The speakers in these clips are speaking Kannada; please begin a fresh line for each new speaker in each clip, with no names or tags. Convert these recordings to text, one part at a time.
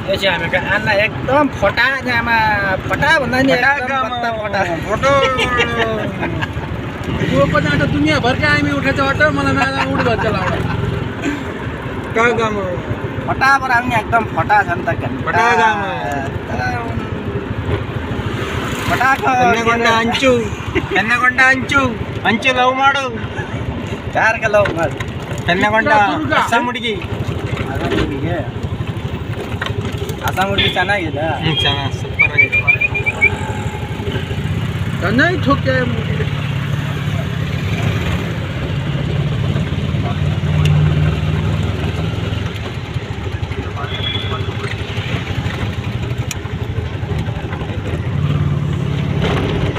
यो चाहिँ हामीको आन्ना एकदम फटा आमा फटा भन्दा नि एकदम फटा
फोटो
वो पनि आता दुनियाँभरका आइमी उठेछ अटो मलाई नाला उठ भन्छ लाउडा
का गाम
फटा पर आउने एकदम फटा छ नि त
फटा गाम
फटाको
ಎನ್ನಗೊಂಡ ಅಂಚು ಲವ್ ಮಾಡು
ಯಾರ್ಗೆ ಲವ್ ಮಾಡಿ
ಎನ್ನಗೊಂಡ ಅಸ್ಸಾಂ ಹುಡುಗಿ
ಅಸ್ಸಾಂ ಹುಡುಗಿ ಚೆನ್ನಾಗಿದೆ
ಚೆನ್ನಾಗಿ ಸೂಪರ್ ಆಗಿದೆ
नै ठोके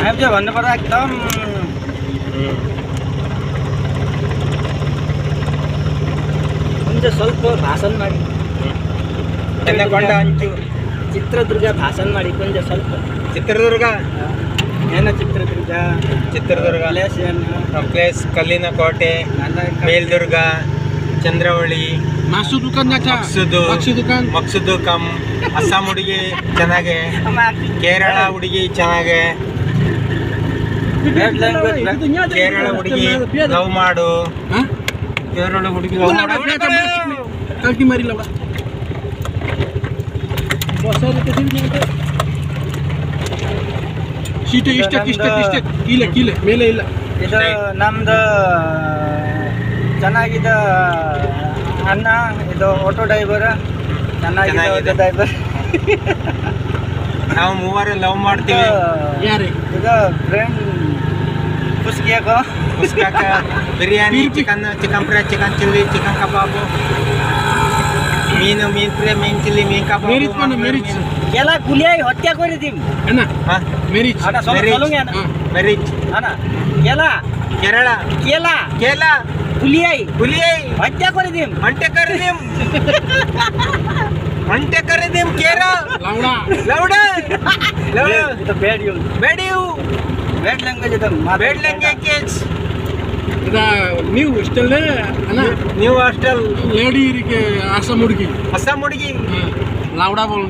हामी चाहिँ भन्नुपर्दा एकदम ಸ್ವಲ್ಪ ಭಾಷಣ ಮಾಡಿ
ಎನ್ನಗೊಂಡ ಅಂಚು
ಚಿತ್ರದುರ್ಗ ಭಾಷಣ ಮಾಡಿ ಕೊಂಚ ಸ್ವಲ್ಪ
ಚಿತ್ರದುರ್ಗ
ಏನ ಚಿತ್ರದುರ್ಗ
ಪ್ಲೇಸ್ ಕಲ್ಲಿನ ಕೋಟೆ ಮೇಲ್ದುರ್ಗ ಚಂದ್ರವಳ್ಳಿ
मासु दुकान
ಮಕ್ಸುದು ಕಮ್ ಅಸ್ಸಾಂ ಹುಡುಗಿ ಚೆನ್ನಾಗೆ ಕೇರಳ ಹುಡುಗಿ ಚೆನ್ನಾಗೆ ಕೇರಳ ಹುಡುಗಿ ಲವ್ ಮಾಡು ಕೇರಳ ಹುಡುಗಿ ಲವ್ ಮಾಡು
कल्टी मारी लाउडा बसेर त्यसरी ಸಿಟಿ ಇಷ್ಟ ಕೀಲೆ ಮೇಲೆ ಇಲ್ಲ
ಇದು ನಮ್ದು ಚೆನ್ನಾಗಿದೆ ಅಣ್ಣ ಇದು ಆಟೋ ಡ್ರೈವರ್ ಚೆನ್ನಾಗಿದೆ ಆಟೋ ಡ್ರೈವರ್
ನಾವು ಮೂವರು ಲವ್ ಮಾಡ್ತೀವಿ
ಯಾರೇ
ಇದು ಫ್ರೆಂಡ್ ಕುಸ್ಕಿಯಾಕೋ
biryani chicken fry chicken chilli chicken kebab ಮೀನು ಫ್ರೈ ಮೀನು ಚಿಲ್ಲಿ ಮೀನು ಕಬಾಬು
ಮೆರಿಚ್
ಎಲ್ಲ ಗುಲಿಯಾಗಿ ಹತ್ಯೆ ಕೊರಿದೀವಿ
ಅಣ್ಣ ಮೆರಿಚ್
ಅಣ್ಣ ಸ್ವಲ್ಪ ಚಲೋಂಗೆ ಅಣ್ಣ
ಮೆರಿಚ್
ಅಣ್ಣ ಕೇಲ
ಕೇರಳ ಕೇಲ
ಗುಲಿಯಾಗಿ ಹತ್ಯೆ ಕೊರಿದೀವಿ
ಮಂಟೆ ಕರೆದಿಮ್ ಕೇರ
लाउडा
ಲೌಡ
ಇದು ಬೇಡಿಯು ಬೇಡ್ ಲ್ಯಾಂಗ್ವೇಜ್ ಇದು
ಬೇಡ್ ಲ್ಯಾಂಗ್ವೇಜ್
ಇದ ನೀವು ಇಷ್ಟಲ್ಲೇ ಅಣ್ಣ
ನೀವು ಹಾಸ್ಟೆಲ್
ಲೇಡಿ ಇರಿಗೆ ಆಸಾಂ ಹುಡುಗಿ
ಅಸ್ಸಾಂ ಹುಡುಗಿ
लाउडा बोल